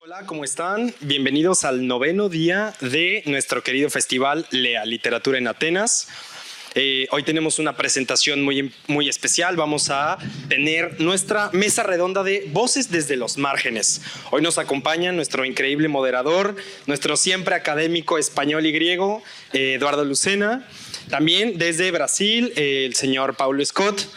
Hola, ¿cómo están? Bienvenidos al 9º día de nuestro querido festival Lea Literatura en Atenas. Hoy tenemos una presentación muy especial. Vamos a tener nuestra mesa redonda de Voces desde los Márgenes. Hoy nos acompaña nuestro increíble moderador, nuestro siempre académico español y griego, Eduardo Lucena. También desde Brasil, el señor Paulo Scott.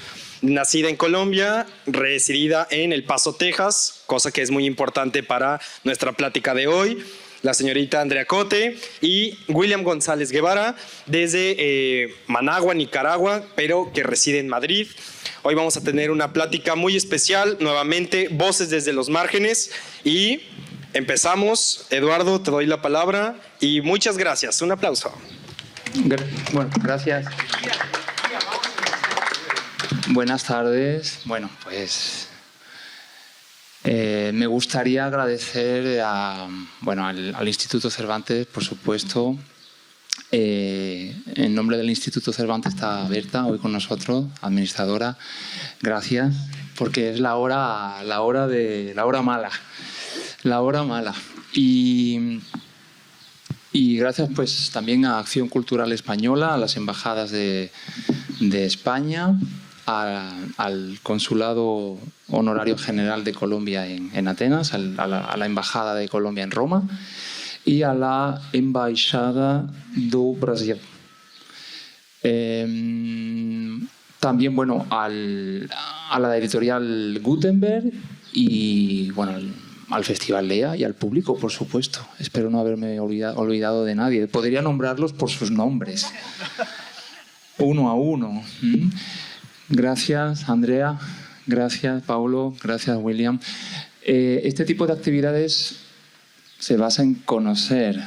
Nacida en Colombia, residida en El Paso, Texas, cosa que es muy importante para nuestra plática de hoy, la señorita Andrea Cote, y William González Guevara, desde Managua, Nicaragua, pero que reside en Madrid. Hoy vamos a tener una plática muy especial, nuevamente, Voces desde los Márgenes, y empezamos. Eduardo, te doy la palabra, y muchas gracias. Un aplauso. Bueno, gracias. Buenas tardes. Bueno, pues me gustaría agradecer al Instituto Cervantes, por supuesto. En nombre del Instituto Cervantes está Berta hoy con nosotros, administradora. Gracias, porque es la hora mala. Y gracias pues también a Acción Cultural Española, a las embajadas de España, al Consulado Honorario General de Colombia en Atenas, a la Embajada de Colombia en Roma y a la Embaixada do Brasil. También a la editorial Gutenberg y al Festival Lea y al público, por supuesto. Espero no haberme olvidado de nadie. Podría nombrarlos por sus nombres, uno a uno. Gracias, Andrea. Gracias, Paulo. Gracias, William. Este tipo de actividades se basa en conocer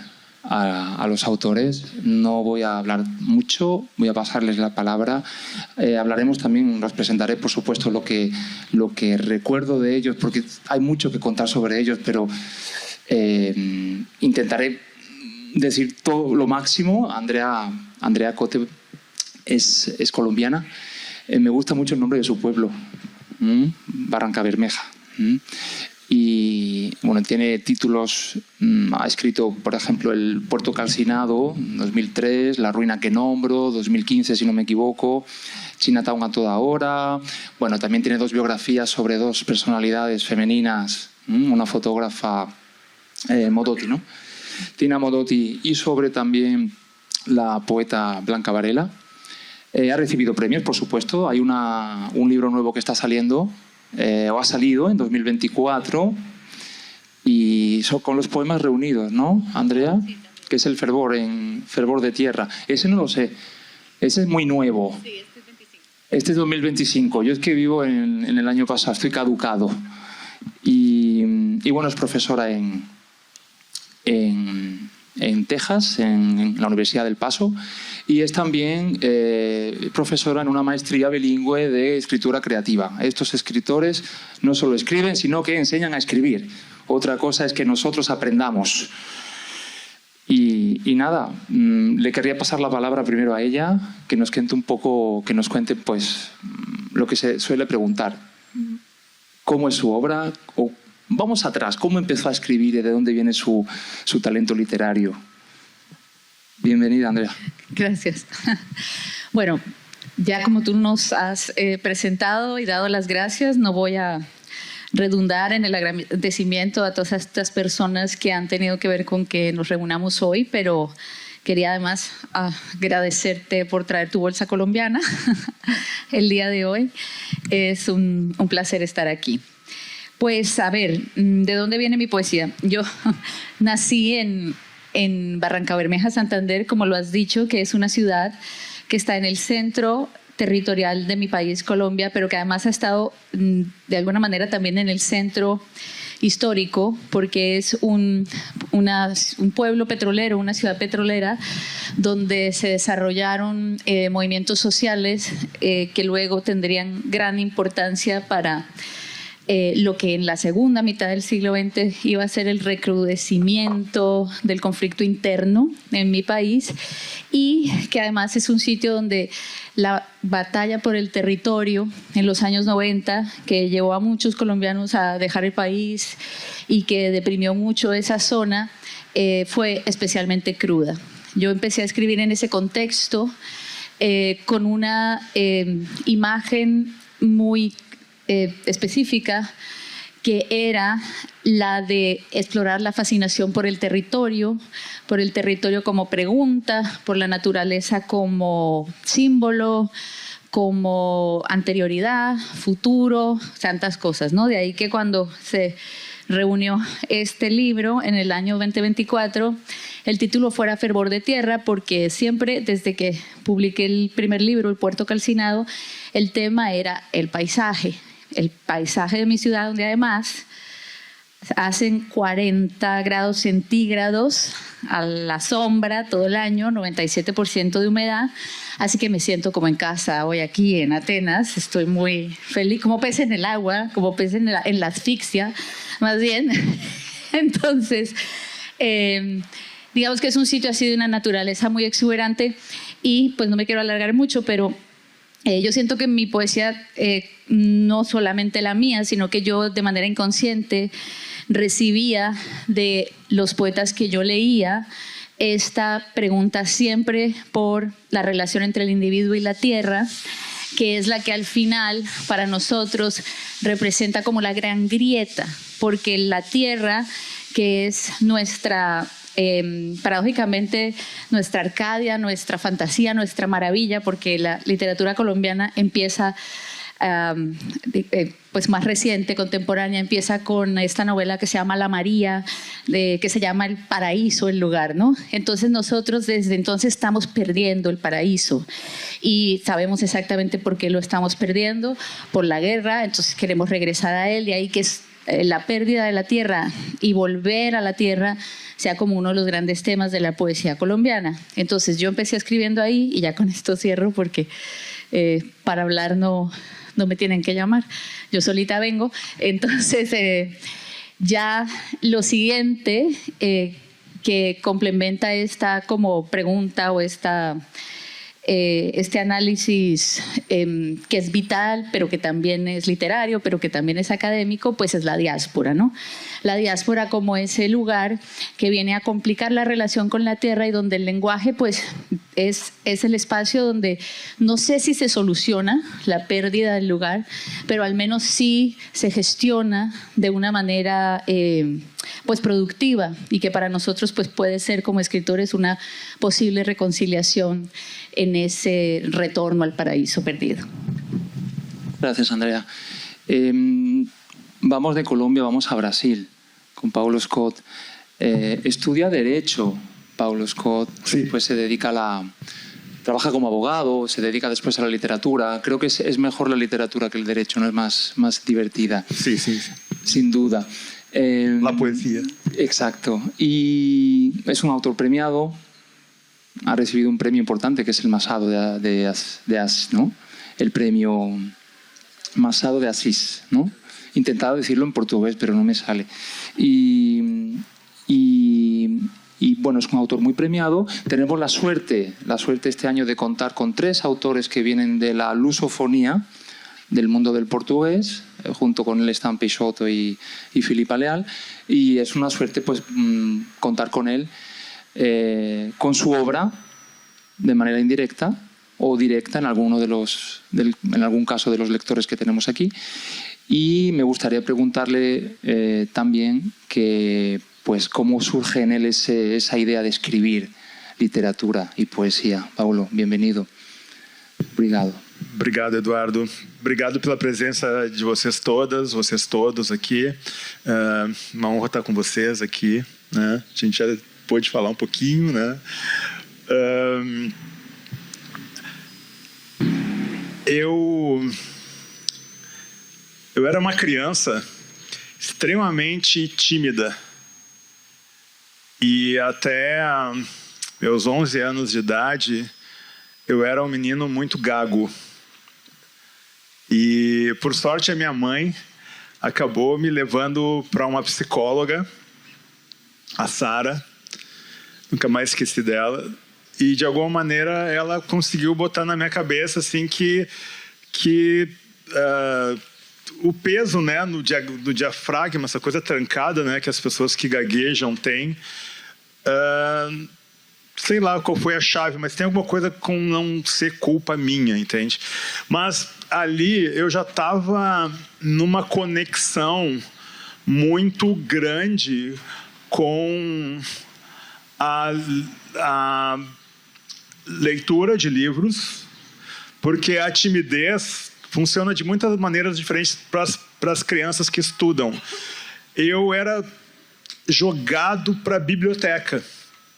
a los autores. No voy a hablar mucho, voy a pasarles la palabra. Hablaremos también, los presentaré, por supuesto, lo que recuerdo de ellos, porque hay mucho que contar sobre ellos, pero intentaré decir todo lo máximo. Andrea Cote es colombiana. Me gusta mucho el nombre de su pueblo, Barrancabermeja. Y tiene títulos, ha escrito, por ejemplo, El Puerto Calcinado, 2003, La ruina que nombro, 2015, si no me equivoco, Chinatown a toda hora. También tiene 2 biografías sobre 2 personalidades femeninas, una fotógrafa, Modotti, ¿no? Tina Modotti, y sobre también la poeta Blanca Varela. Ha recibido premios, por supuesto. Hay un libro nuevo que está saliendo, o ha salido en 2024, y son con los poemas reunidos, ¿no, Andrea? Que es el Fervor de Tierra. Ese no lo sé. Ese es muy nuevo. Sí, este es 25. Este es 2025. Yo es que vivo en el año pasado, estoy caducado. Y es profesora en Texas, en la Universidad del Paso, y es también profesora en una maestría bilingüe de escritura creativa. Estos escritores no solo escriben, sino que enseñan a escribir. Otra cosa es que nosotros aprendamos. Y nada, le querría pasar la palabra primero a ella, que nos cuente pues lo que se suele preguntar. ¿Cómo es su obra? O vamos atrás, ¿cómo empezó a escribir y de dónde viene su talento literario? Bienvenida, Andrea. Gracias. Bueno, ya como tú nos has presentado y dado las gracias, no voy a redundar en el agradecimiento a todas estas personas que han tenido que ver con que nos reunamos hoy, pero quería además agradecerte por traer tu bolsa colombiana el día de hoy. Es un placer estar aquí. Pues a ver, ¿de dónde viene mi poesía? Yo nací en Barrancabermeja, Santander, como lo has dicho, que es una ciudad que está en el centro territorial de mi país, Colombia, pero que además ha estado de alguna manera también en el centro histórico, porque es un pueblo petrolero, una ciudad petrolera, donde se desarrollaron movimientos sociales que luego tendrían gran importancia para lo que en la segunda mitad del siglo XX iba a ser el recrudecimiento del conflicto interno en mi país, y que además es un sitio donde la batalla por el territorio en los años 90, que llevó a muchos colombianos a dejar el país y que deprimió mucho esa zona, fue especialmente cruda. Yo empecé a escribir en ese contexto con una imagen muy específica, que era la de explorar la fascinación por el territorio como pregunta, por la naturaleza como símbolo, como anterioridad, futuro, tantas cosas, ¿no? De ahí que cuando se reunió este libro en el año 2024, el título fuera Fervor de Tierra, porque siempre, desde que publiqué el primer libro, El Puerto Calcinado, el tema era el paisaje de mi ciudad, donde además hacen 40 grados centígrados a la sombra todo el año, 97% de humedad, así que me siento como en casa hoy aquí en Atenas. Estoy muy feliz, como pez en el agua, como pez en la asfixia, más bien. Entonces, digamos que es un sitio así de una naturaleza muy exuberante, y pues no me quiero alargar mucho, pero yo siento que mi poesía, no solamente la mía, sino que yo de manera inconsciente recibía de los poetas que yo leía esta pregunta siempre por la relación entre el individuo y la tierra, que es la que al final para nosotros representa como la gran grieta, porque la tierra, que es nuestra, paradójicamente, nuestra Arcadia, nuestra fantasía, nuestra maravilla, porque la literatura colombiana empieza, pues más reciente, contemporánea, empieza con esta novela que se llama La María, que se llama El Paraíso, el lugar, ¿no? Entonces nosotros desde entonces estamos perdiendo el paraíso, y sabemos exactamente por qué lo estamos perdiendo, por la guerra. Entonces queremos regresar a él, y ahí que es la pérdida de la tierra y volver a la tierra sea como uno de los grandes temas de la poesía colombiana. Entonces yo empecé escribiendo ahí, y ya con esto cierro, porque para hablar no me tienen que llamar, yo solita vengo. Entonces ya lo siguiente que complementa esta como pregunta o este análisis que es vital, pero que también es literario, pero que también es académico, pues es la diáspora, ¿no? La diáspora como ese lugar que viene a complicar la relación con la tierra, y donde el lenguaje pues es el espacio donde no sé si se soluciona la pérdida del lugar, pero al menos sí se gestiona de una manera pues productiva, y que para nosotros pues puede ser como escritores una posible reconciliación en ese retorno al paraíso perdido. Gracias, Andrea. Vamos de Colombia, vamos a Brasil, con Paulo Scott. Estudia Derecho, Paulo Scott, Sí. pues se dedica trabaja como abogado, se dedica después a la literatura. Creo que es mejor la literatura que el derecho, ¿no? Es más divertida. Sí, sí, sí. Sin duda. La poesía. Exacto. Y es un autor premiado. Ha recibido un premio importante, que es el Machado de Assis, ¿no? El premio Machado de Assis, ¿no? He intentado decirlo en portugués, pero no me sale. Y bueno, es un autor muy premiado. Tenemos la suerte este año de contar con 3 autores que vienen de la lusofonía, del mundo del portugués, junto con el Stan Peixoto y Filipa Leal, y es una suerte pues contar con él, con su obra de manera indirecta o directa en algún caso de los lectores que tenemos aquí. Y me gustaría preguntarle también pues cómo surge en él esa idea de escribir literatura y poesía. Paulo, bienvenido. Obrigado. Obrigado, Eduardo. Obrigado pela presença de vocês todas, vocês todos aqui. Uma honra estar com vocês aqui, né? A gente já pôde falar um pouquinho, né? Eu era uma criança extremamente tímida. E até meus 11 anos de idade, eu era um menino muito gago. E, por sorte, a minha mãe acabou me levando para uma psicóloga, a Sara, nunca mais esqueci dela, e de alguma maneira ela conseguiu botar na minha cabeça assim que o peso, né, no diafragma, essa coisa trancada, né, que as pessoas que gaguejam têm, sei lá qual foi a chave, mas tem alguma coisa com não ser culpa minha, entende? Mas ali eu já estava numa conexão muito grande com a leitura de livros, porque a timidez funciona de muitas maneiras diferentes para as crianças que estudam. Eu era jogado para a biblioteca,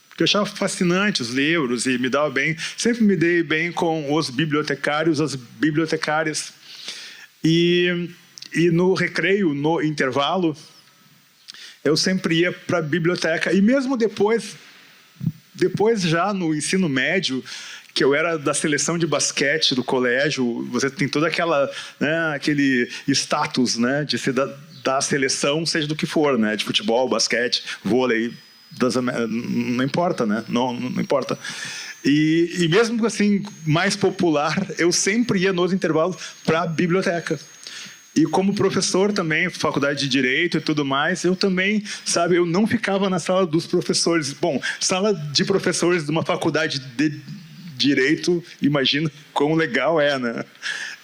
porque eu achava fascinante os livros e me dava bem. Sempre me dei bem com os bibliotecários, as bibliotecárias. E no recreio, no intervalo, eu sempre ia para a biblioteca. E mesmo depois já no ensino médio, que eu era da seleção de basquete do colégio, você tem toda aquela, né, aquele status, né, de ser da seleção, seja do que for, né, de futebol, basquete, vôlei, não importa, né, não importa. E mesmo assim, mais popular, eu sempre ia nos intervalos para a biblioteca. E como professor também, faculdade de Direito e tudo mais, eu também, sabe, eu não ficava na sala dos professores. Bom, sala de professores de uma faculdade de Direito, imagina quão legal é, né?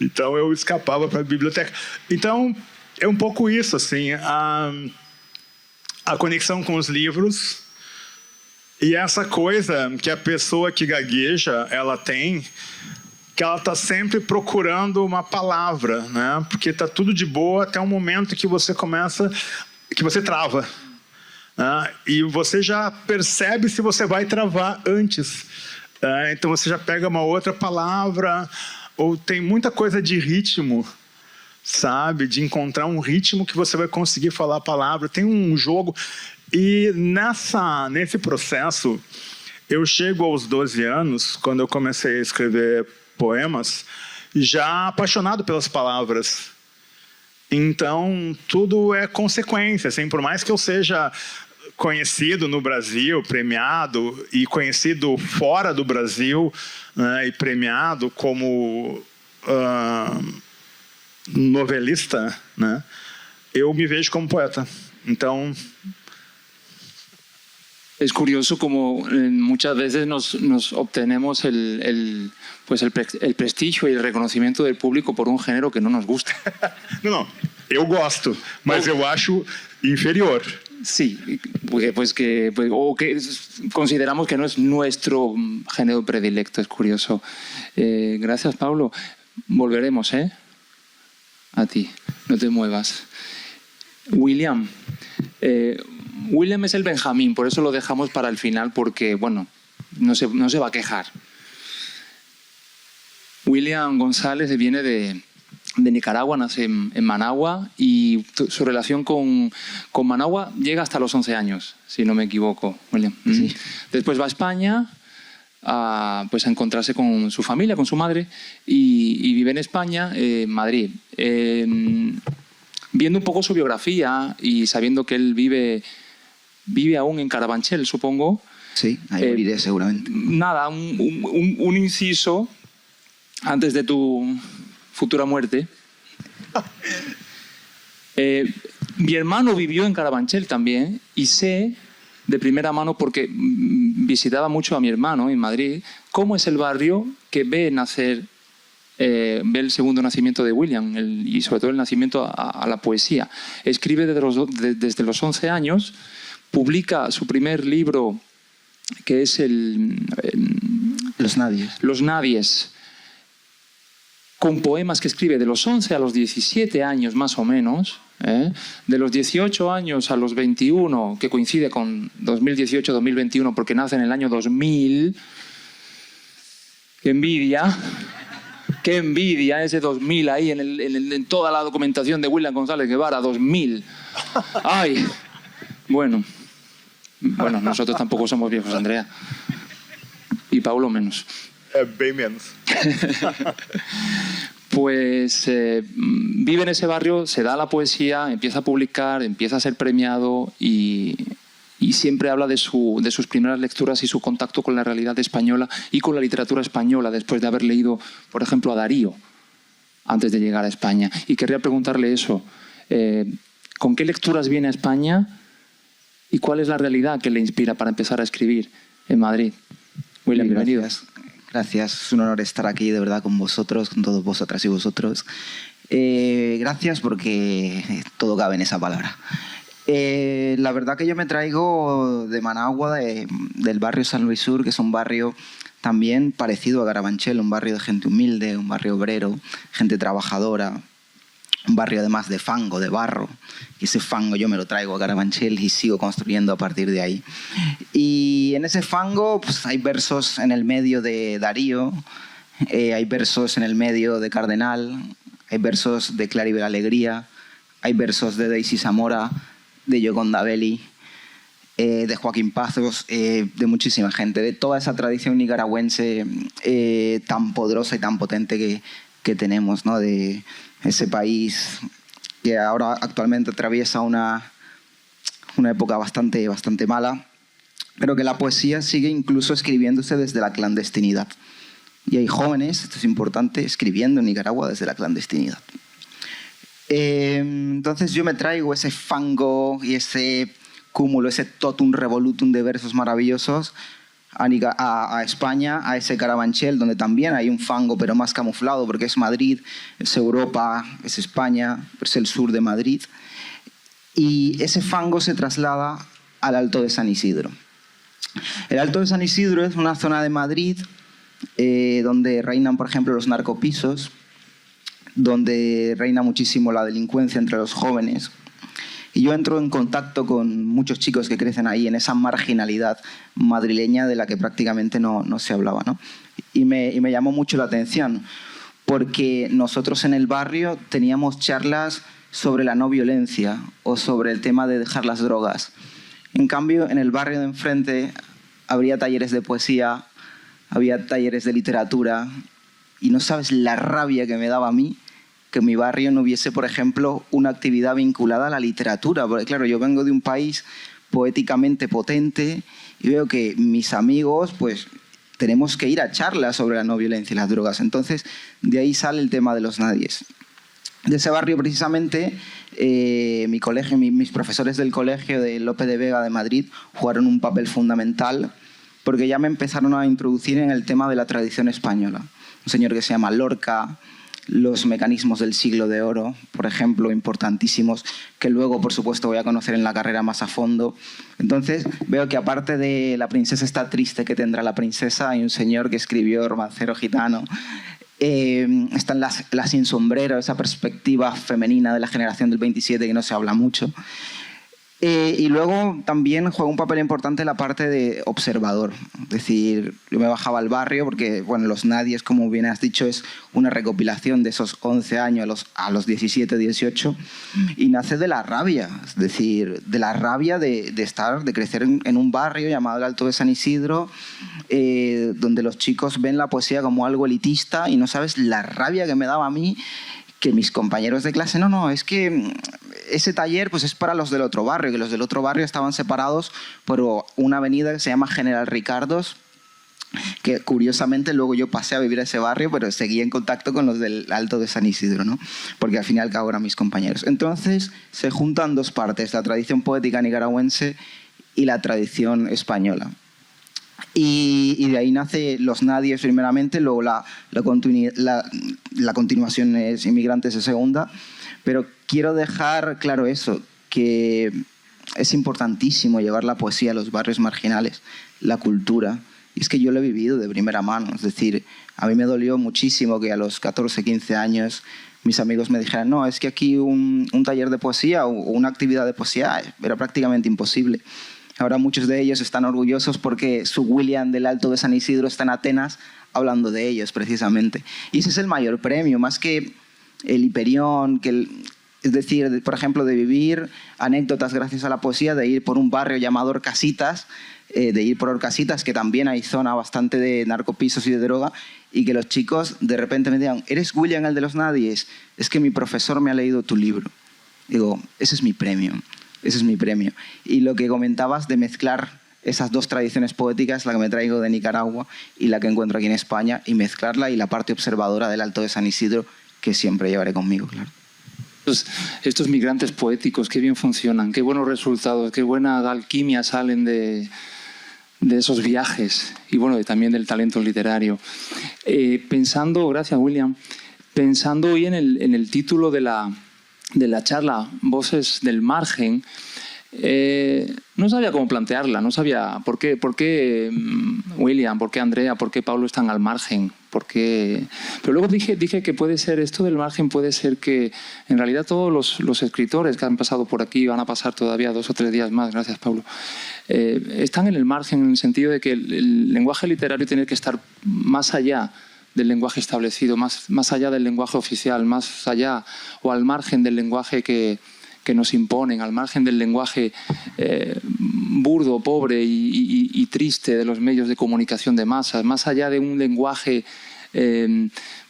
Então eu escapava para a biblioteca. Então é um pouco isso, assim, a conexão com os livros e essa coisa que a pessoa que gagueja, ela tem, que ela está sempre procurando uma palavra, né? Porque está tudo de boa até um momento que você começa, que você trava, né? E você já percebe se você vai travar antes. Então você já pega uma outra palavra, ou tem muita coisa de ritmo, sabe? De encontrar um ritmo que você vai conseguir falar a palavra. Tem um jogo. E nesse processo, eu chego aos 12 anos, quando eu comecei a escrever poemas, já apaixonado pelas palavras. Então, tudo é consequência. Assim, por mais que eu seja conhecido no Brasil, premiado, e conhecido fora do Brasil, né, e premiado como novelista, né, eu me vejo como poeta. Então... Es curioso como muchas veces nos obtenemos el prestigio y el reconocimiento del público por un género que no nos gusta. Não, eu gosto, mas eu acho inferior. Sí, pues que consideramos que no es nuestro género predilecto, es curioso. Gracias, Pablo. Volveremos, ¿eh? A ti, no te muevas. William. William es el Benjamín, por eso lo dejamos para el final, porque, bueno, no se va a quejar. William González viene de Nicaragua, nace en Managua, y su relación con Managua llega hasta los 11 años, si no me equivoco, William. Sí. Después va a España a encontrarse con su familia, con su madre, y vive en España, en Madrid. Viendo un poco su biografía y sabiendo que él vive aún en Carabanchel, supongo. Sí, ahí moriré seguramente. Nada, un inciso antes de tu futura muerte. Mi hermano vivió en Carabanchel también y sé de primera mano, porque visitaba mucho a mi hermano en Madrid, cómo es el barrio que ve nacer, ve el segundo nacimiento de William y sobre todo el nacimiento a la poesía. Escribe desde los 11 años, publica su primer libro, que es Los Nadies. Los Nadies, con poemas que escribe de los 11 a los 17 años más o menos, de los 18 años a los 21, que coincide con 2018-2021 porque nace en el año 2000. ¡Qué envidia! ¡Qué envidia ese 2000 ahí en toda la documentación de William González Guevara! 2000. ¡Ay! Bueno, nosotros tampoco somos viejos, Andrea. Y Paulo menos. Bem menos. Pues vive en ese barrio, se da la poesía, empieza a publicar, empieza a ser premiado y siempre habla de sus primeras lecturas y su contacto con la realidad española y con la literatura española después de haber leído, por ejemplo, a Darío antes de llegar a España. Y querría preguntarle eso, ¿con qué lecturas viene a España y cuál es la realidad que le inspira para empezar a escribir en Madrid? William, bienvenido. Gracias, es un honor estar aquí de verdad con vosotros, con todos vosotras y vosotros. Gracias porque todo cabe en esa palabra. La verdad que yo me traigo de Managua, del barrio San Luis Sur, que es un barrio también parecido a Carabanchel, un barrio de gente humilde, un barrio obrero, gente trabajadora, un barrio además de fango, de barro. Y ese fango yo me lo traigo a Carabanchel y sigo construyendo a partir de ahí. Y en ese fango pues, hay versos en el medio de Darío, hay versos en el medio de Cardenal, hay versos de Claribel Alegría, hay versos de Daisy Zamora, de Yoconda Belli, de Joaquín Pazos, de muchísima gente, de toda esa tradición nicaragüense tan poderosa y tan potente que tenemos, ¿no? De ese país que ahora actualmente atraviesa una época bastante mala, pero que la poesía sigue incluso escribiéndose desde la clandestinidad. Y hay jóvenes, esto es importante, escribiendo en Nicaragua desde la clandestinidad. Entonces yo me traigo ese fango y ese cúmulo, ese totum revolutum de versos maravillosos a España, a ese Carabanchel, donde también hay un fango, pero más camuflado, porque es Madrid, es Europa, es España, es el sur de Madrid. Y ese fango se traslada al Alto de San Isidro. El Alto de San Isidro es una zona de Madrid donde reinan, por ejemplo, los narcopisos, donde reina muchísimo la delincuencia entre los jóvenes. Y yo entro en contacto con muchos chicos que crecen ahí, en esa marginalidad madrileña de la que prácticamente no se hablaba, ¿no? Y me llamó mucho la atención, porque nosotros en el barrio teníamos charlas sobre la no violencia o sobre el tema de dejar las drogas. En cambio, en el barrio de enfrente habría talleres de poesía, había talleres de literatura, y no sabes la rabia que me daba a mí que en mi barrio no hubiese, por ejemplo, una actividad vinculada a la literatura. Porque, claro, yo vengo de un país poéticamente potente y veo que mis amigos, pues, tenemos que ir a charlas sobre la no violencia y las drogas. Entonces, de ahí sale el tema de los nadies. De ese barrio, precisamente, mi colegio, mis profesores del colegio de Lope de Vega de Madrid jugaron un papel fundamental porque ya me empezaron a introducir en el tema de la tradición española. Un señor que se llama Lorca, los mecanismos del siglo de oro, por ejemplo, importantísimos, que luego, por supuesto, voy a conocer en la carrera más a fondo. Entonces, veo que aparte de La princesa está triste, que tendrá la princesa, hay un señor que escribió Romancero gitano. Están las sin sombrero, esa perspectiva femenina de la generación del 27 que no se habla mucho. Y luego también juega un papel importante la parte de observador. Es decir, yo me bajaba al barrio porque, bueno, Los Nadies, como bien has dicho, es una recopilación de esos 11 años a los 17, 18, y nace de la rabia. Es decir, de la rabia de crecer en un barrio llamado el Alto de San Isidro, donde los chicos ven la poesía como algo elitista, y no sabes la rabia que me daba a mí que mis compañeros de clase, no, es que ese taller pues es para los del otro barrio, que los del otro barrio estaban separados por una avenida que se llama General Ricardos, que curiosamente luego yo pasé a vivir a ese barrio, pero seguí en contacto con los del Alto de San Isidro, ¿no? Porque al fin y al cabo eran mis compañeros. Entonces se juntan dos partes, la tradición poética nicaragüense y la tradición española. Y de ahí nace Los Nadies primeramente, luego la continuación es Inmigrantes de segunda. Pero quiero dejar claro eso, que es importantísimo llevar la poesía a los barrios marginales, la cultura. Y es que yo lo he vivido de primera mano. Es decir, a mí me dolió muchísimo que a los 14, 15 años mis amigos me dijeran, no, es que aquí un taller de poesía o una actividad de poesía era prácticamente imposible. Ahora muchos de ellos están orgullosos porque su William del Alto de San Isidro está en Atenas hablando de ellos precisamente. Y ese es el mayor premio, más que el Hiperión, Es decir, por ejemplo, de vivir anécdotas gracias a la poesía, de ir por un barrio llamado Orcasitas, de ir por Orcasitas, que también hay zona bastante de narcopisos y de droga, y que los chicos de repente me digan, ¿eres William el de los nadies? Es que mi profesor me ha leído tu libro. Digo, ese es mi premio, ese es mi premio. Y lo que comentabas de mezclar esas dos tradiciones poéticas, la que me traigo de Nicaragua y la que encuentro aquí en España, y mezclarla y la parte observadora del Alto de San Isidro, que siempre llevaré conmigo, claro. Estos migrantes poéticos, qué bien funcionan, qué buenos resultados, qué buena alquimia salen de esos viajes y bueno, también del talento literario. Pensando, gracias William, pensando hoy en el título de la charla, Voces del Margen, no sabía cómo plantearla, no sabía por qué William, por qué Andrea, por qué Pablo están al margen. Pero luego dije que puede ser, esto del margen puede ser que en realidad todos los escritores que han pasado por aquí, van a pasar todavía 2 o 3 días más, gracias Pablo, están en el margen en el sentido de que el lenguaje literario tiene que estar más allá del lenguaje establecido, más allá del lenguaje oficial, más allá o al margen del lenguaje que nos imponen, al margen del lenguaje burdo, pobre y triste de los medios de comunicación de masas, más allá de un lenguaje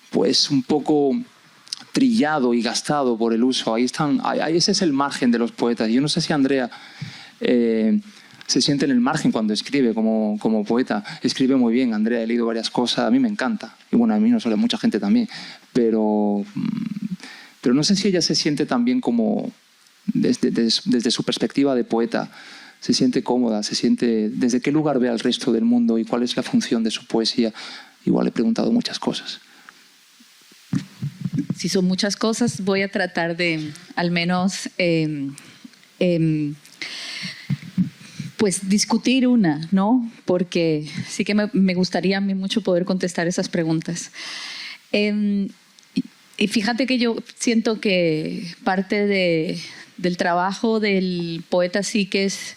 pues un poco trillado y gastado por el uso. Ese es el margen de los poetas. Yo no sé si Andrea se siente en el margen cuando escribe como poeta. Escribe muy bien, Andrea, he leído varias cosas, a mí me encanta. Y bueno, a mí no solo, a mucha gente también. Pero no sé si ella se siente también como, desde su perspectiva de poeta, se siente cómoda, desde qué lugar ve al resto del mundo y cuál es la función de su poesía. Igual he preguntado muchas cosas. Si son muchas cosas, voy a tratar de al menos pues discutir una, ¿no? Porque sí que me gustaría a mí mucho poder contestar esas preguntas. Y fíjate que yo siento que parte del trabajo del poeta sí que es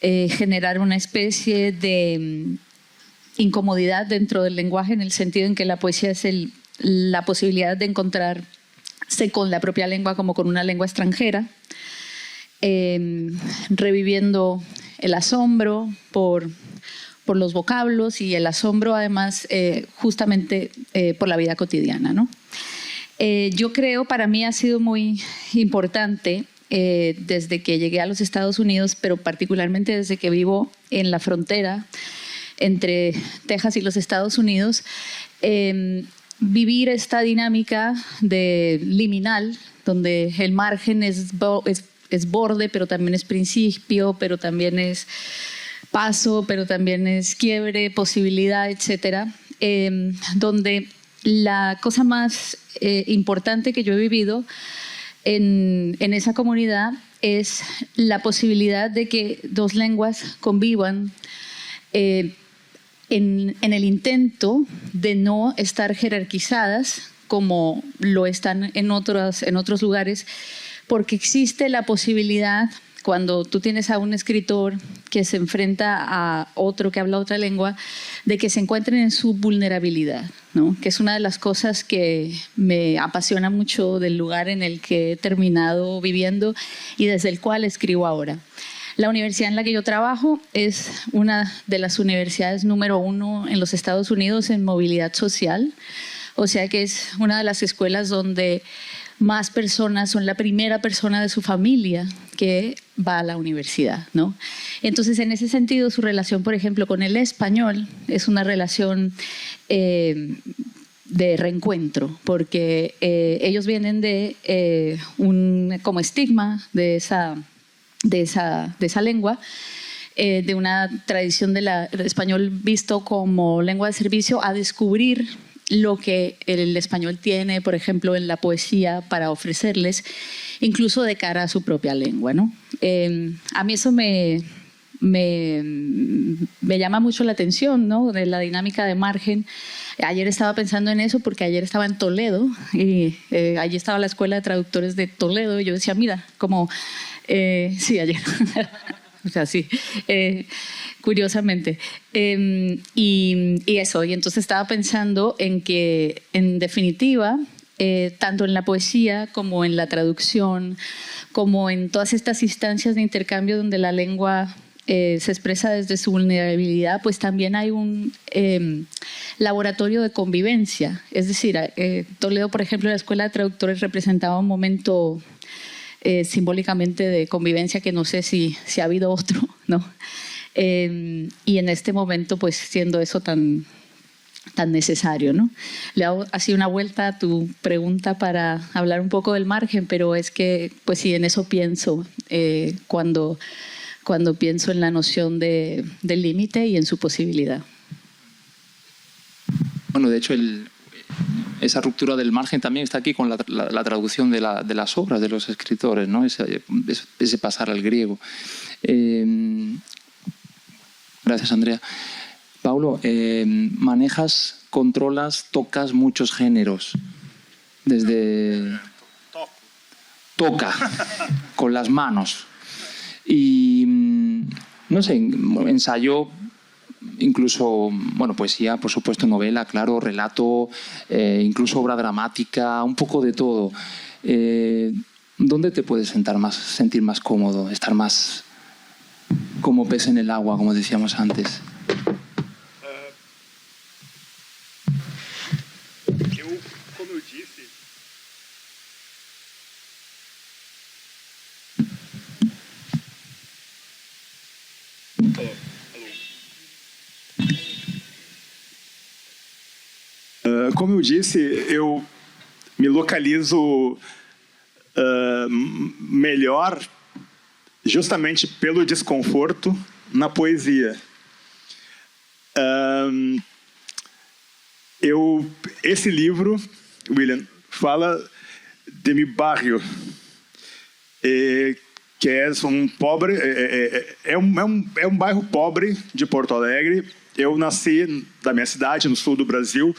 generar una especie de incomodidad dentro del lenguaje, en el sentido en que la poesía es la posibilidad de encontrarse con la propia lengua como con una lengua extranjera, reviviendo el asombro por los vocablos y el asombro además justamente por la vida cotidiana, ¿no? Yo creo, para mí ha sido muy importante desde que llegué a los Estados Unidos, pero particularmente desde que vivo en la frontera entre Texas y los Estados Unidos, vivir esta dinámica de liminal, donde el margen es borde, pero también es principio, pero también es paso, pero también es quiebre, posibilidad, etcétera, donde la cosa más importante que yo he vivido en esa comunidad es la posibilidad de que dos lenguas convivan en el intento de no estar jerarquizadas como lo están en otros lugares, porque existe la posibilidad, cuando tú tienes a un escritor que se enfrenta a otro que habla otra lengua, de que se encuentren en su vulnerabilidad, ¿no? Que es una de las cosas que me apasiona mucho del lugar en el que he terminado viviendo y desde el cual escribo ahora. La universidad en la que yo trabajo es una de las universidades número 1 en los Estados Unidos en movilidad social, o sea que es una de las escuelas donde más personas son la primera persona de su familia que va a la universidad, ¿no? Entonces, en ese sentido, su relación, por ejemplo, con el español es una relación de reencuentro, porque ellos vienen de un como estigma de esa lengua, de una tradición del español visto como lengua de servicio, a descubrir lo que el español tiene, por ejemplo, en la poesía para ofrecerles, incluso de cara a su propia lengua, ¿no? A mí eso me llama mucho la atención, ¿no? De la dinámica de margen. Ayer estaba pensando en eso porque ayer estaba en Toledo y allí estaba la Escuela de Traductores de Toledo y yo decía, mira, como... sí, ayer. O sea, sí, curiosamente. Y eso, y entonces estaba pensando en que, en definitiva, tanto en la poesía como en la traducción, como en todas estas instancias de intercambio donde la lengua se expresa desde su vulnerabilidad, pues también hay un laboratorio de convivencia. Es decir, Toledo, por ejemplo, la Escuela de Traductores representaba un momento simbólicamente de convivencia que no sé si ha habido otro, ¿no? Y en este momento, pues siendo eso tan necesario, ¿no? Le hago así una vuelta a tu pregunta para hablar un poco del margen, pero es que, pues sí, en eso pienso cuando pienso en la noción del límite y en su posibilidad. Bueno, de hecho, esa ruptura del margen también está aquí con la traducción de las obras de los escritores, ¿no? Ese pasar al griego. Gracias, Andrea. Paulo, manejas, controlas, tocas muchos géneros. Desde... Toca, con las manos. Y, no sé, ensayo, incluso, bueno, poesía, por supuesto, novela, claro, relato, incluso obra dramática, un poco de todo. ¿Dónde te puedes sentir más cómodo, estar más como pez en el agua, como decíamos antes? Como eu disse, como eu disse, eu me localizo melhor justamente pelo desconforto na poesia. Esse livro, William, fala de mi barrio, que é um bairro pobre de Porto Alegre. Eu nasci da minha cidade, no sul do Brasil,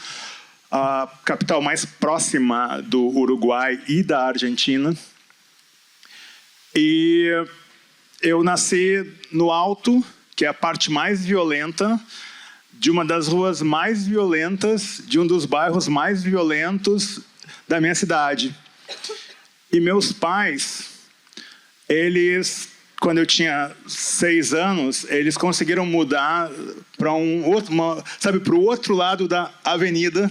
a capital mais próxima do Uruguai e da Argentina. E eu nasci no Alto, que é a parte mais violenta de uma das ruas mais violentas, de um dos bairros mais violentos da minha cidade. E meus pais, eles, quando eu tinha 6 anos, eles conseguiram mudar para para o outro lado da avenida,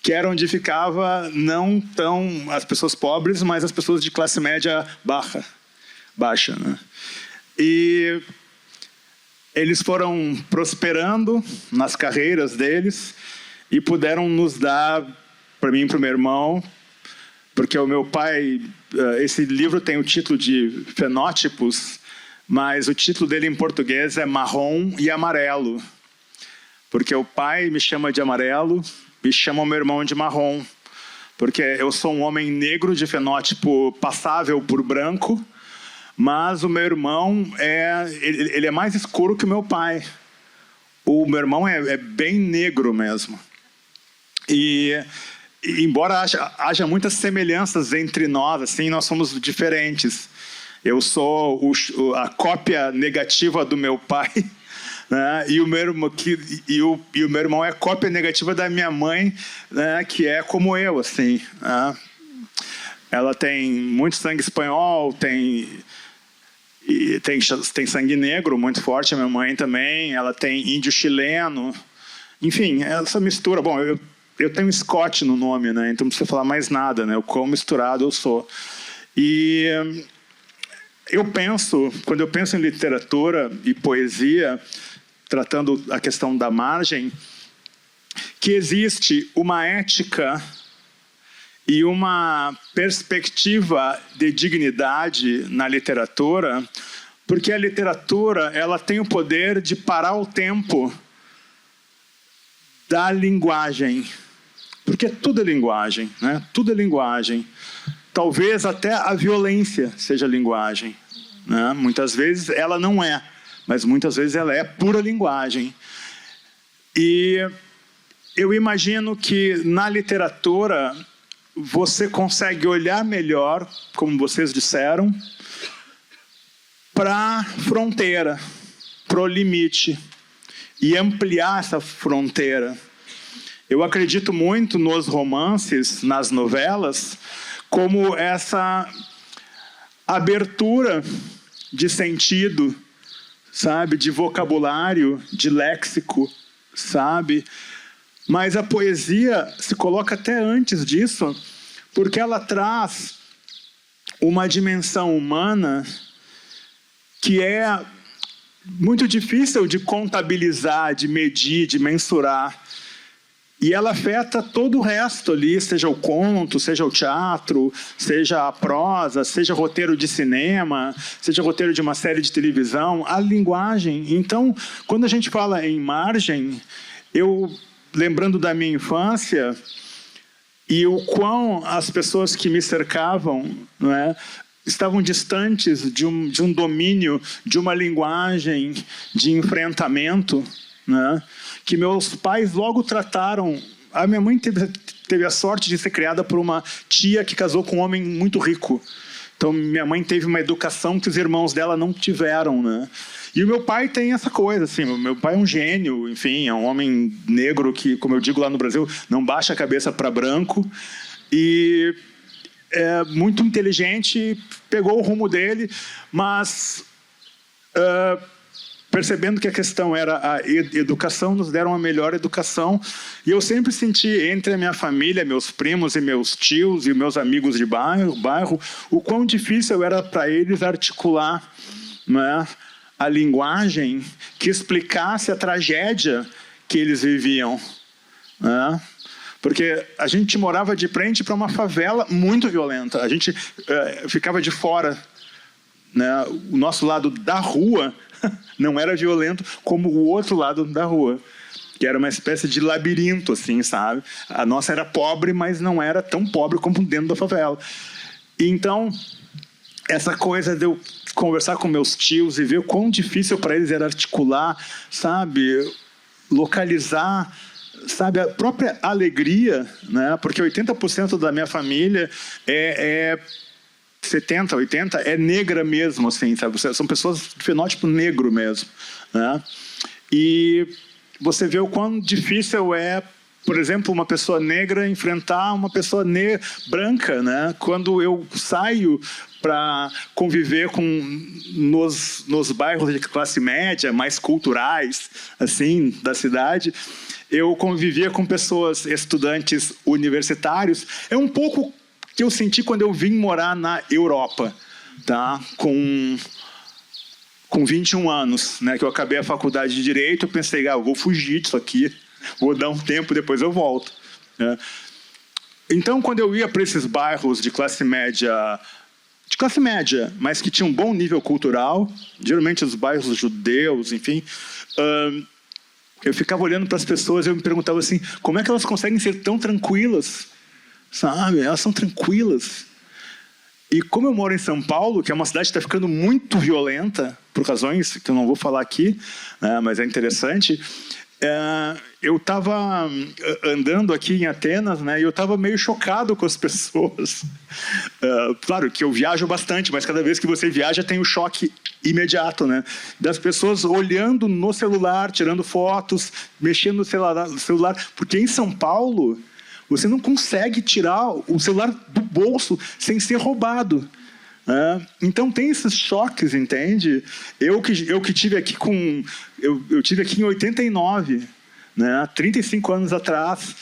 que era onde ficava não tão as pessoas pobres, mas as pessoas de classe média baixa, né? E eles foram prosperando nas carreiras deles e puderam nos dar, para mim e para o meu irmão, porque o meu pai, esse livro tem o título de Fenótipos, mas o título dele em português é Marrom e Amarelo, porque o pai me chama de amarelo e chama o meu irmão de marrom, porque eu sou um homem negro de fenótipo passável por branco, mas o meu irmão ele é mais escuro que o meu pai. O meu irmão é bem negro mesmo. E embora haja muitas semelhanças entre nós, assim, nós somos diferentes. Eu sou a cópia negativa do meu pai, né? E o meu irmão é a cópia negativa da minha mãe, né? Que é como eu, assim, né? Ela tem muito sangue espanhol, tem sangue negro muito forte, a minha mãe também. Ela tem índio chileno. Enfim, essa mistura. Bom, eu tenho Scott no nome, né? Então não precisa falar mais nada, né? O quão misturado eu sou. E quando eu penso em literatura e poesia, tratando a questão da margem, que existe uma ética e uma perspectiva de dignidade na literatura, porque a literatura ela tem o poder de parar o tempo da linguagem, porque tudo é linguagem, né? Tudo é linguagem. Talvez até a violência seja linguagem, né? Muitas vezes ela não é, mas muitas vezes ela é pura linguagem. E eu imagino que na literatura você consegue olhar melhor, como vocês disseram, para a fronteira, para o limite, e ampliar essa fronteira. Eu acredito muito nos romances, nas novelas, como essa abertura de sentido, sabe, de vocabulário, de léxico, sabe? Mas a poesia se coloca até antes disso, porque ela traz uma dimensão humana que é muito difícil de contabilizar, de medir, de mensurar. E ela afeta todo o resto ali, seja o conto, seja o teatro, seja a prosa, seja roteiro de cinema, seja roteiro de uma série de televisão, a linguagem. Então, quando a gente fala em margem, eu, lembrando da minha infância, e o quão as pessoas que me cercavam, não é, estavam distantes de um domínio, de uma linguagem de enfrentamento, né, que meus pais logo trataram. A minha mãe teve a sorte de ser criada por uma tia que casou com um homem muito rico. Então, minha mãe teve uma educação que os irmãos dela não tiveram, né? E o meu pai tem essa coisa, assim, o meu pai é um gênio, enfim, é um homem negro que, como eu digo lá no Brasil, não baixa a cabeça para branco, e é muito inteligente, pegou o rumo dele, mas percebendo que a questão era a educação, nos deram a melhor educação, e eu sempre senti entre a minha família, meus primos e meus tios e meus amigos de bairro, o quão difícil era para eles articular, né, a linguagem que explicasse a tragédia que eles viviam, né? Porque a gente morava de frente para uma favela muito violenta, a gente ficava de fora, né? O nosso lado da rua não era violento como o outro lado da rua, que era uma espécie de labirinto, assim, sabe? A nossa era pobre, mas não era tão pobre como dentro da favela. Então, essa coisa de eu conversar com meus tios e ver o quão difícil para eles era articular, sabe? Localizar, sabe? A própria alegria, né? Porque 80% da minha família 70, 80 é negra mesmo, assim, sabe? São pessoas de fenótipo negro mesmo, né? E você vê o quão difícil é, por exemplo, uma pessoa negra enfrentar uma pessoa branca, né? Quando eu saio para conviver nos bairros de classe média, mais culturais, assim, da cidade, eu convivia com pessoas, estudantes universitários. É um pouco que eu senti quando eu vim morar na Europa, tá? Com 21 anos, né? Que eu acabei a faculdade de Direito, eu pensei, eu vou fugir disso aqui, vou dar um tempo, depois eu volto, né? Então, quando eu ia para esses bairros de classe média, mas que tinham um bom nível cultural, geralmente os bairros judeus, enfim, eu ficava olhando para as pessoas e eu me perguntava assim, como é que elas conseguem ser tão tranquilas? Sabe? Elas são tranquilas. E como eu moro em São Paulo, que é uma cidade que está ficando muito violenta, por razões que eu não vou falar aqui, né, mas é interessante, eu estava andando aqui em Atenas, né, e eu estava meio chocado com as pessoas. Claro que eu viajo bastante, mas cada vez que você viaja tem o choque imediato, né, das pessoas olhando no celular, tirando fotos, mexendo no celular, porque em São Paulo você não consegue tirar o celular do bolso sem ser roubado. Então tem esses choques, entende? Eu que tive aqui eu tive aqui em 89, né? 35 anos atrás,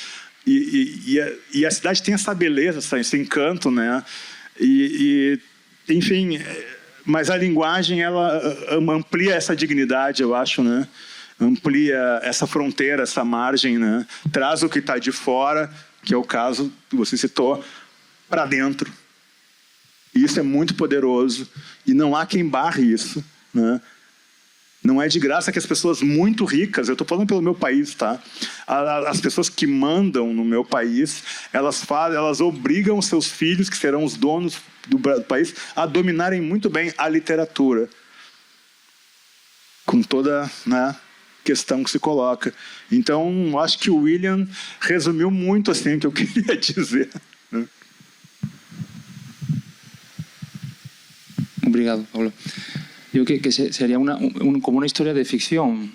e a cidade tem essa beleza, esse encanto, né? Enfim, mas a linguagem ela amplia essa dignidade, eu acho, né? Amplia essa fronteira, essa margem, né? Traz o que está de fora, que é o caso que você citou, para dentro. Isso é muito poderoso e não há quem barre isso, né? Não é de graça que as pessoas muito ricas, eu estou falando pelo meu país, tá? As pessoas que mandam no meu país, elas obrigam seus filhos, que serão os donos do país, a dominarem muito bem a literatura, com toda, né, questão que se coloca. Então, acho que o William resumiu muito assim o que eu queria dizer. Obrigado, Pablo. Yo creo que sería como una historia de ficción.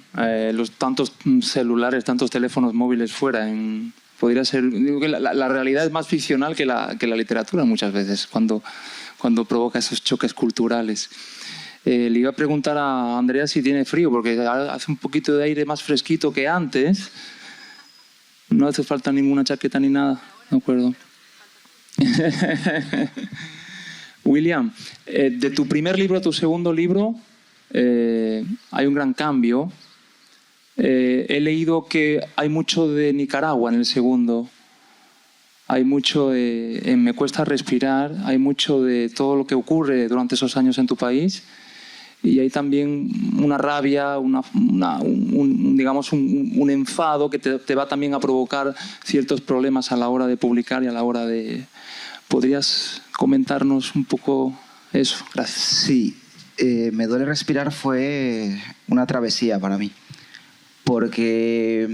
Tantos celulares, tantos teléfonos móviles fuera, Podría ser, digo que la realidad es más ficcional que la literatura muchas veces, cuando provoca esos choques culturales. Le iba a preguntar a Andrea si tiene frío, porque hace un poquito de aire más fresquito que antes. No hace falta ninguna chaqueta ni nada, ¿de acuerdo? William, de tu primer libro a tu segundo libro hay un gran cambio. He leído que hay mucho de Nicaragua en el segundo. Hay mucho de Me cuesta respirar, hay mucho de todo lo que ocurre durante esos años en tu país. Y hay también una rabia, digamos un enfado que te va también a provocar ciertos problemas a la hora de publicar y a la hora de... ¿Podrías comentarnos un poco eso? Gracias. Sí, Me duele respirar fue una travesía para mí, porque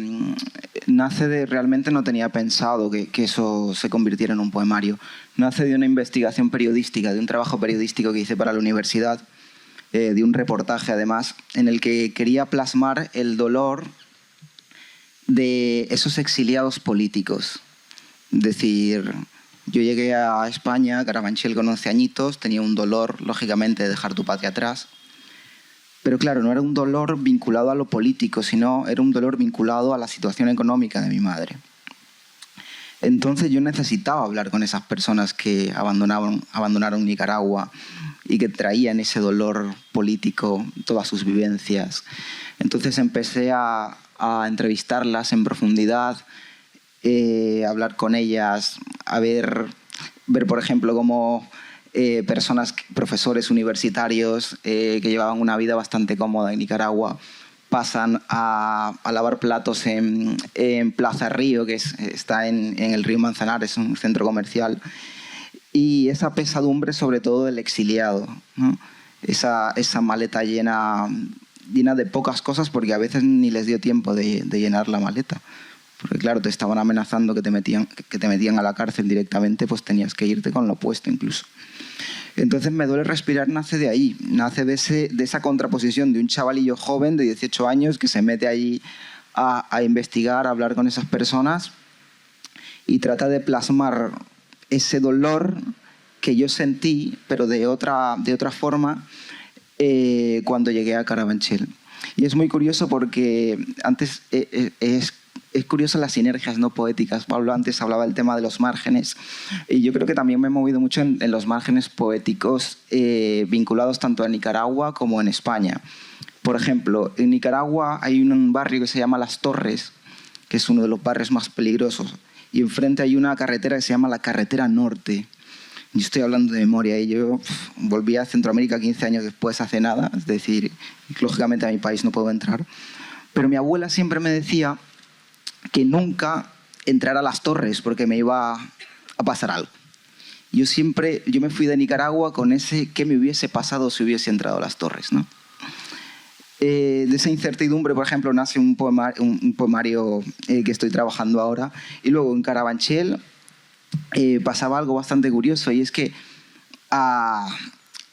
nace de... Realmente no tenía pensado que eso se convirtiera en un poemario. Nace de una investigación periodística, de un trabajo periodístico que hice para la universidad, de un reportaje además, en el que quería plasmar el dolor de esos exiliados políticos. Es decir, yo llegué a España, Carabanchel, con 11 añitos, tenía un dolor, lógicamente, de dejar tu patria atrás. Pero claro, no era un dolor vinculado a lo político, sino era un dolor vinculado a la situación económica de mi madre. Entonces yo necesitaba hablar con esas personas que abandonaron Nicaragua y que traían ese dolor político, todas sus vivencias. Entonces empecé a entrevistarlas en profundidad, hablar con ellas, a ver por ejemplo, cómo profesores universitarios que llevaban una vida bastante cómoda en Nicaragua pasan a lavar platos en Plaza Río, que está en el río Manzanares, un centro comercial, y esa pesadumbre sobre todo del exiliado, ¿no? Esa maleta llena de pocas cosas, porque a veces ni les dio tiempo de llenar la maleta. Porque claro, te estaban amenazando que te metían a la cárcel directamente, pues tenías que irte con lo opuesto incluso. Entonces Me duele respirar nace de ahí, nace de esa contraposición de un chavalillo joven de 18 años que se mete allí a investigar, a hablar con esas personas y trata de plasmar ese dolor que yo sentí, pero de otra forma, cuando llegué a Carabanchel. Y es muy curioso porque antes es curioso las sinergias no poéticas. Pablo antes hablaba del tema de los márgenes, y yo creo que también me he movido mucho en los márgenes poéticos vinculados tanto a Nicaragua como en España. Por ejemplo, en Nicaragua hay un barrio que se llama Las Torres, que es uno de los barrios más peligrosos, y enfrente hay una carretera que se llama la Carretera Norte. Yo estoy hablando de memoria, y yo volví a Centroamérica 15 años después, hace nada, es decir, lógicamente a mi país no puedo entrar, pero mi abuela siempre me decía que nunca entrara a Las Torres porque me iba a pasar algo. Yo me fui de Nicaragua con ese qué me hubiese pasado si hubiese entrado a Las Torres, ¿no? De esa incertidumbre, por ejemplo, nace un poemario que estoy trabajando ahora. Y luego en Carabanchel pasaba algo bastante curioso, y es que a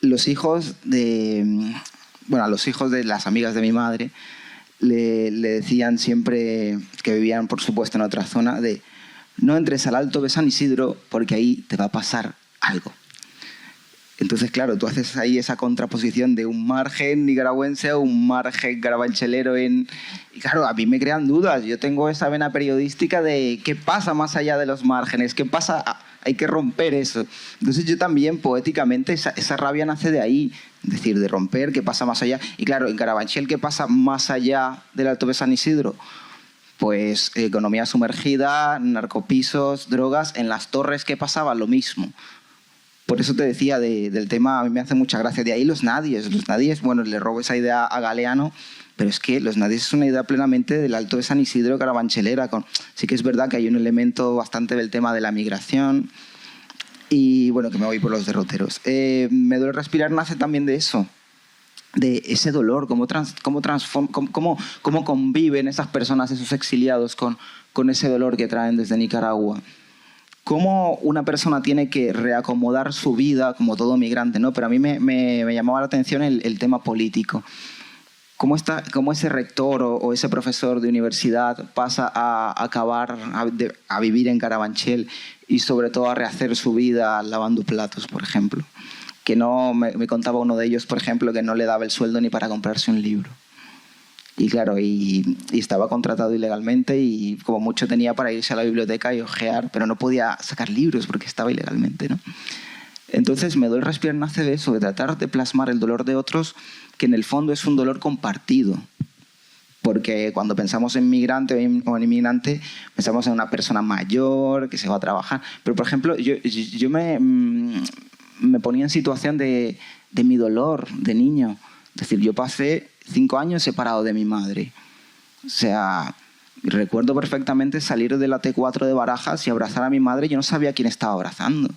los hijos de las amigas de mi madre le decían siempre, que vivían por supuesto en otra zona, de no entres al Alto de San Isidro porque ahí te va a pasar algo. Entonces, claro, tú haces ahí esa contraposición de un margen nicaragüense a un margen carabanchelero. Y claro, a mí me crean dudas. Yo tengo esa vena periodística de qué pasa más allá de los márgenes, qué pasa, hay que romper eso. Entonces yo también, poéticamente, esa rabia nace de ahí, es decir, de romper, qué pasa más allá. Y claro, en Carabanchel, ¿qué pasa más allá del Alto de San Isidro? Pues economía sumergida, narcopisos, drogas. En Las Torres, ¿qué pasaba? Lo mismo. Por eso te decía del tema, a mí me hace mucha gracia. De ahí los nadies. Los nadies, bueno, le robo esa idea a Galeano, pero es que los nadies es una idea plenamente del Alto de San Isidro carabanchelera. Sí que es verdad que hay un elemento bastante del tema de la migración, y bueno, que me voy por los derroteros. Me duele respirar nace también de eso, de ese dolor, cómo conviven esas personas, esos exiliados, con ese dolor que traen desde Nicaragua. Cómo una persona tiene que reacomodar su vida, como todo migrante, ¿no? Pero a mí me llamaba la atención el tema político. cómo ese rector o ese profesor de universidad pasa a vivir en Carabanchel y sobre todo a rehacer su vida lavando platos, por ejemplo. Que no, me contaba uno de ellos, por ejemplo, que no le daba el sueldo ni para comprarse un libro. Y claro, y estaba contratado ilegalmente y como mucho tenía para irse a la biblioteca y hojear, pero no podía sacar libros porque estaba ilegalmente, ¿no? Entonces, Me duele respirar nace de eso, de tratar de plasmar el dolor de otros, que en el fondo es un dolor compartido. Porque cuando pensamos en migrante o en inmigrante, pensamos en una persona mayor que se va a trabajar. Pero, por ejemplo, yo me ponía en situación de mi dolor de niño. Es decir, yo pasé 5 años separado de mi madre. O sea, recuerdo perfectamente salir de la T4 de Barajas y abrazar a mi madre. Yo no sabía a quién estaba abrazando.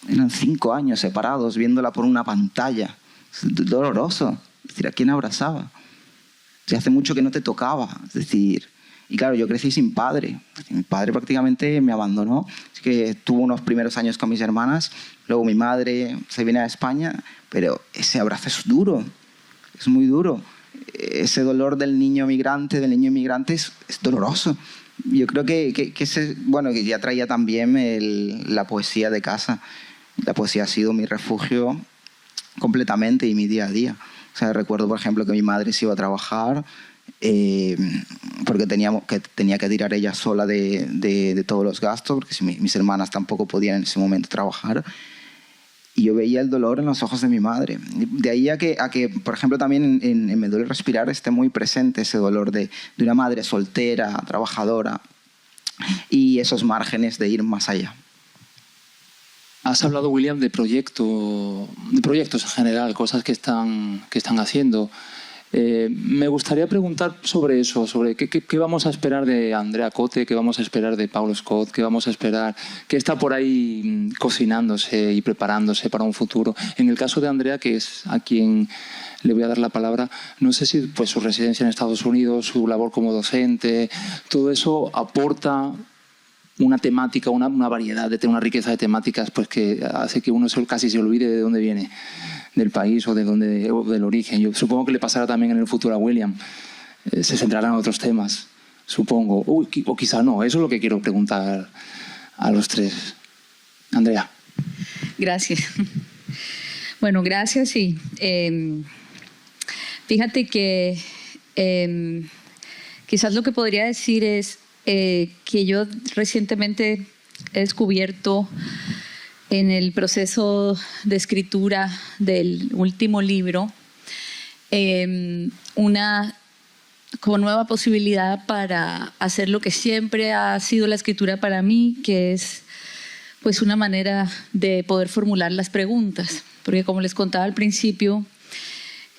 Eran 5 años separados, viéndola por una pantalla. Es doloroso. Es decir, ¿a quién abrazaba? O sea, hace mucho que no te tocaba. Es decir, y claro, yo crecí sin padre. Mi padre prácticamente me abandonó. Así que tuve unos primeros años con mis hermanas. Luego mi madre se viene a España. Pero ese abrazo es duro. Es muy duro. Ese dolor del niño migrante, es doloroso. Yo creo que ya traía también la poesía de casa. La poesía ha sido mi refugio completamente y mi día a día. O sea, recuerdo, por ejemplo, que mi madre se iba a trabajar porque tenía que tirar ella sola de todos los gastos, porque mis hermanas tampoco podían en ese momento trabajar. Y yo veía el dolor en los ojos de mi madre. De ahí a que por ejemplo, también en Me duele respirar esté muy presente ese dolor de una madre soltera, trabajadora, y esos márgenes de ir más allá. Has hablado, William, de proyectos en general, cosas que están haciendo. Me gustaría preguntar sobre eso, sobre qué vamos a esperar de Andrea Cote, qué vamos a esperar de Paulo Scott, qué vamos a esperar, qué está por ahí cocinándose y preparándose para un futuro. En el caso de Andrea, que es a quien le voy a dar la palabra, no sé si pues, su residencia en Estados Unidos, su labor como docente, todo eso aporta una temática, una variedad, una riqueza de temáticas pues que hace que uno casi se olvide de dónde viene, del país o del origen. Yo supongo que le pasará también en el futuro a William. Se centrará en otros temas, supongo. O quizá no. Eso es lo que quiero preguntar a los tres. Andrea. Gracias. Bueno, gracias. Sí. Fíjate que quizás lo que podría decir es que yo recientemente he descubierto en el proceso de escritura del último libro una como nueva posibilidad para hacer lo que siempre ha sido la escritura para mí, que es pues una manera de poder formular las preguntas. Porque como les contaba al principio,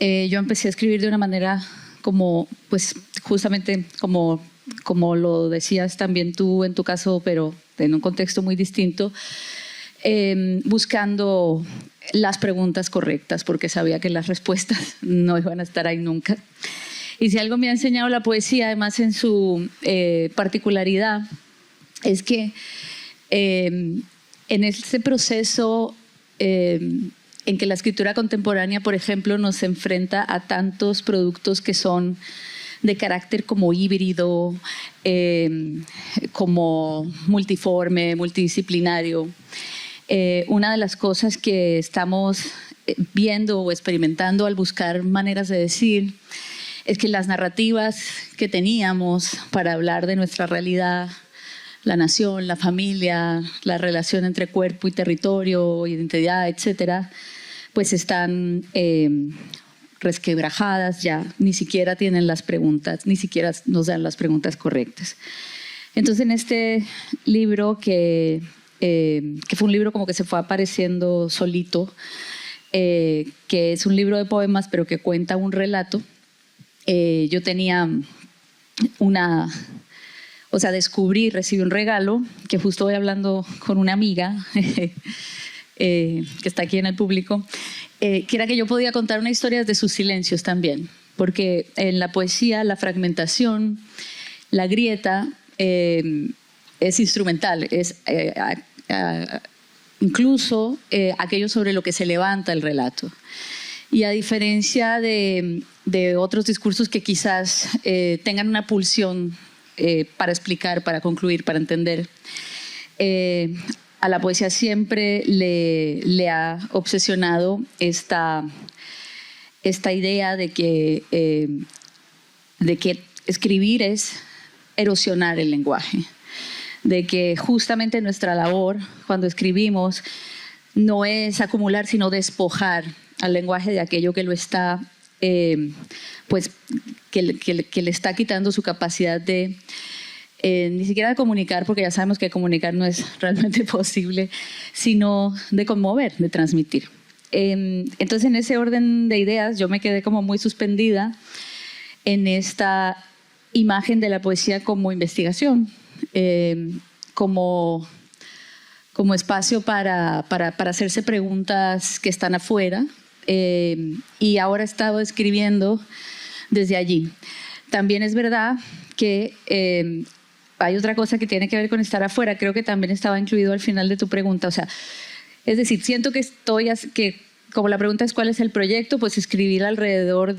yo empecé a escribir de una manera como, pues justamente como lo decías también tú en tu caso, pero en un contexto muy distinto, buscando las preguntas correctas, porque sabía que las respuestas no iban a estar ahí nunca. Y si algo me ha enseñado la poesía, además en su particularidad, es que en este proceso en que la escritura contemporánea, por ejemplo, nos enfrenta a tantos productos que son de carácter como híbrido, como multiforme, multidisciplinario. Una de las cosas que estamos viendo o experimentando al buscar maneras de decir es que las narrativas que teníamos para hablar de nuestra realidad, la nación, la familia, la relación entre cuerpo y territorio, identidad, etcétera, pues están resquebrajadas ya, ni siquiera tienen las preguntas, ni siquiera nos dan las preguntas correctas. Entonces, en este libro que fue un libro como que se fue apareciendo solito, que es un libro de poemas, pero que cuenta un relato, yo tenía recibí un regalo, que justo voy hablando con una amiga que está aquí en el público, que era que yo podía contar una historia de sus silencios también, porque en la poesía la fragmentación, la grieta es instrumental, es incluso aquello sobre lo que se levanta el relato. Y a diferencia de otros discursos que quizás tengan una pulsión para explicar, para concluir, para entender, a la poesía siempre le ha obsesionado esta idea de que escribir es erosionar el lenguaje, de que justamente nuestra labor cuando escribimos no es acumular, sino despojar al lenguaje de aquello que lo está, pues, que le está quitando su capacidad de, ni siquiera de comunicar, porque ya sabemos que comunicar no es realmente posible, sino de conmover, de transmitir. Entonces, en ese orden de ideas, yo me quedé como muy suspendida en esta imagen de la poesía como investigación, como espacio para hacerse preguntas que están afuera, y ahora he estado escribiendo desde allí. También es verdad que hay otra cosa que tiene que ver con estar afuera, creo que también estaba incluido al final de tu pregunta, o sea, es decir, siento que como la pregunta es ¿cuál es el proyecto? Pues escribir alrededor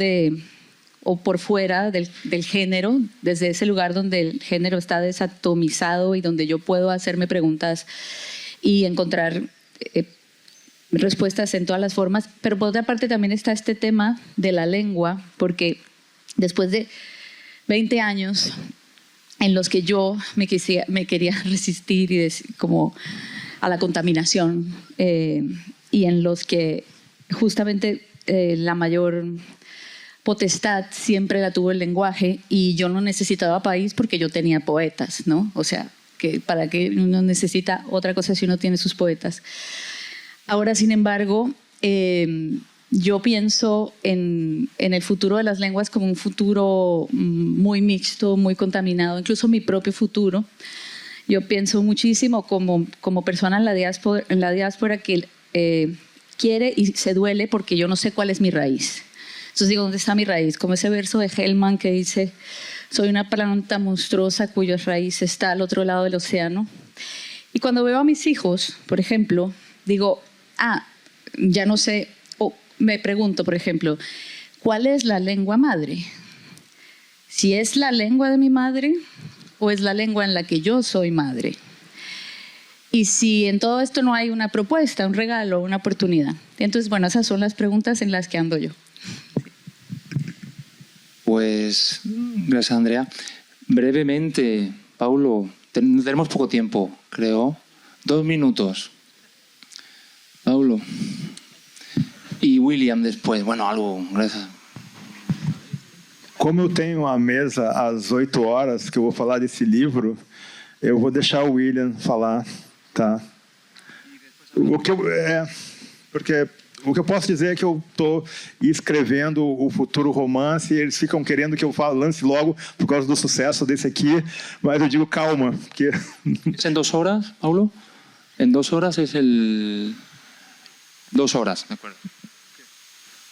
o por fuera del género, desde ese lugar donde el género está desatomizado y donde yo puedo hacerme preguntas y encontrar respuestas en todas las formas. Pero por otra parte también está este tema de la lengua, porque después de 20 años en los que yo me quería resistir y como a la contaminación, y en los que justamente la mayor potestad siempre la tuvo el lenguaje, y yo no necesitaba país porque yo tenía poetas, ¿no? O sea, que ¿para qué uno necesita otra cosa si uno tiene sus poetas? Ahora, sin embargo, yo pienso en el futuro de las lenguas como un futuro muy mixto, muy contaminado, incluso mi propio futuro. Yo pienso muchísimo como persona en la diáspora que quiere y se duele porque yo no sé cuál es mi raíz. Entonces digo, ¿dónde está mi raíz? Como ese verso de Hellman que dice, soy una planta monstruosa cuya raíz está al otro lado del océano. Y cuando veo a mis hijos, por ejemplo, digo, ya no sé, o me pregunto, por ejemplo, ¿cuál es la lengua madre? Si es la lengua de mi madre o es la lengua en la que yo soy madre. Y si en todo esto no hay una propuesta, un regalo, una oportunidad. Entonces, bueno, esas son las preguntas en las que ando yo. Pues, gracias, Andrea. Brevemente, Paulo, tenemos poco tiempo, creo. 2 minutos. Paulo. E William depois. Bueno, algo, graças. Como eu tenho a mesa às 8 horas, que eu vou falar desse livro, eu vou deixar o William falar, tá? Porque o que eu posso dizer é que eu estou escrevendo o futuro romance e eles ficam querendo que eu lance logo por causa do sucesso desse aqui, mas eu digo calma. Porque... ¿Es en 2 horas, Paulo? En 2 horas es el... 2 horas, de acuerdo.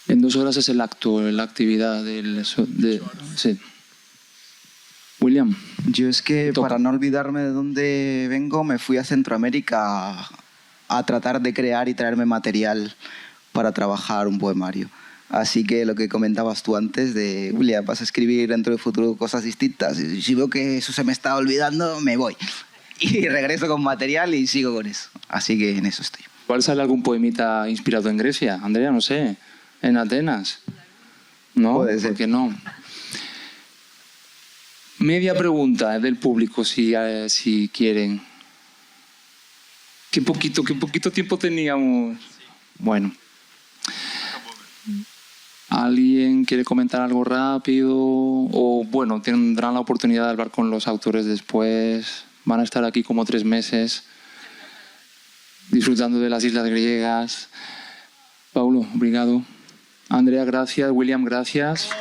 En 2 horas es el acto, la actividad sí. William. Yo es que para no olvidarme de dónde vengo, me fui a Centroamérica a tratar de crear y traerme material para trabajar un poemario. Así que lo que comentabas tú antes de, William, vas a escribir dentro del futuro cosas distintas. Y si veo que eso se me está olvidando, me voy. Y regreso con material y sigo con eso. Así que en eso estoy. ¿Cuál sale algún poemita inspirado en Grecia? Andrea, no sé. ¿En Atenas? ¿No? Puede ser. ¿Por qué no? Media pregunta del público, si quieren. ¿Qué poquito tiempo teníamos? Bueno. ¿Alguien quiere comentar algo rápido? O bueno, tendrán la oportunidad de hablar con los autores después. Van a estar aquí como 3 meses disfrutando de las islas griegas. Paulo, obrigado. Andrea, gracias. William, gracias.